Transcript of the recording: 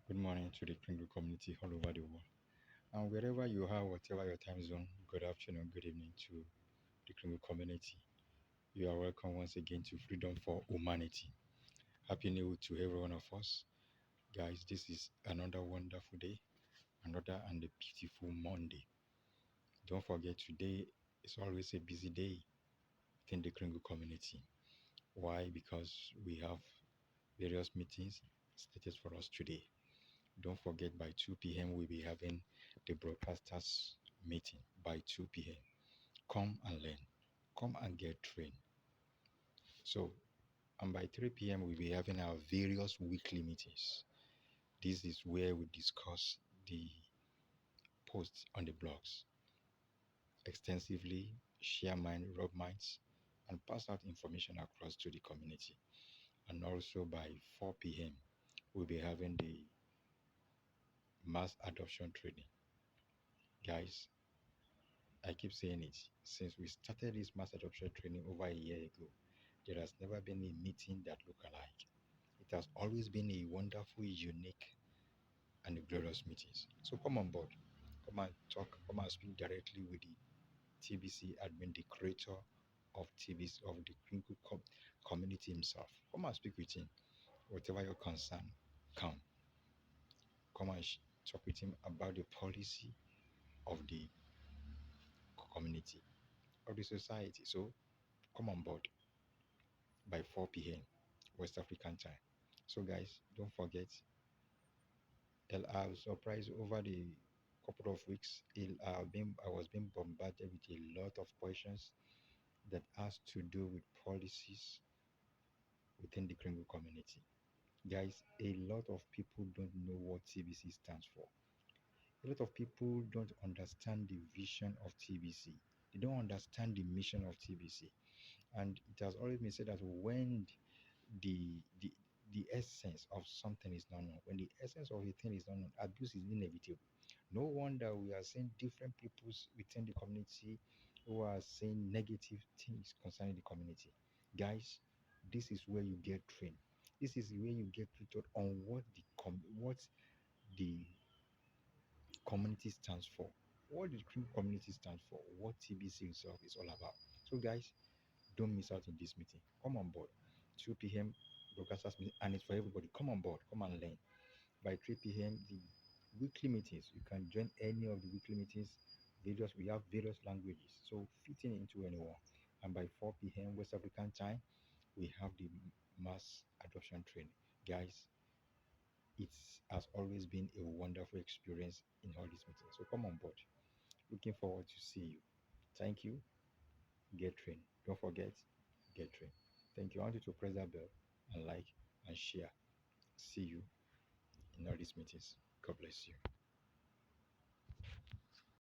Good morning to the Kringle community all over the world. And wherever you are, whatever your time zone, good afternoon, good evening to the Kringle community. You are welcome once again to Freedom for Humanity. Happy New Year to every one of us. Guys, this is another wonderful day, another and a beautiful Monday. Don't forget, today is always a busy day within the Kringle community. Why? Because we have various meetings stated for us today. Don't forget, by 2 p.m., we'll be having the broadcasters meeting by 2 p.m. Come and learn, come and get trained. So, and by 3 p.m., we'll be having our various weekly meetings. This is where we discuss the posts on the blogs extensively, share mind, rub minds, and pass out information across to the community. And also by 4 p.m., we'll be having the mass adoption training. Guys, I keep saying it. Since we started this mass adoption training over a year ago, there has never been a meeting that look alike. It has always been a wonderful, unique, and glorious meetings. So come on board. Come and talk. Come and speak directly with the TBC admin, the creator of TBC, of the Crinkle community himself. Come and speak with him. Whatever your concern, come. Come and talk with him about the policy of the community, of the society. So come on board by 4 p.m. West African time. So guys, don't forget, I was surprised over the couple of weeks. I was being bombarded with a lot of questions that has to do with policies within the Kringle community. Guys, a lot of people don't know what TBC stands for. A lot of people don't understand the vision of TBC. They don't understand the mission of TBC. And it has always been said that when the the the essence of something is not known, when the essence of a thing is not known, abuse is inevitable. No wonder we are seeing different peoples within the community who are saying negative things concerning the community. Guys, this is where you get trained. This is where you get tutored on what the community stands for, what the community stands for, what TBC itself is all about. So guys, don't miss out in this meeting. Come on board. 2 p.m. broadcasters meeting, and it's for everybody. Come on board. Come and learn. By 3 p.m., the weekly meetings. You can join any of the weekly meetings. We have various languages, so fitting into anyone. And by 4 p.m. West African time, we have the mass adoption training. Guys, it has always been a wonderful experience in all these meetings. So come on board. Looking forward to see you. Thank you. Get trained. Don't forget, get trained. Thank you. I want you to press that bell and like and share. See you in all these meetings. God bless you.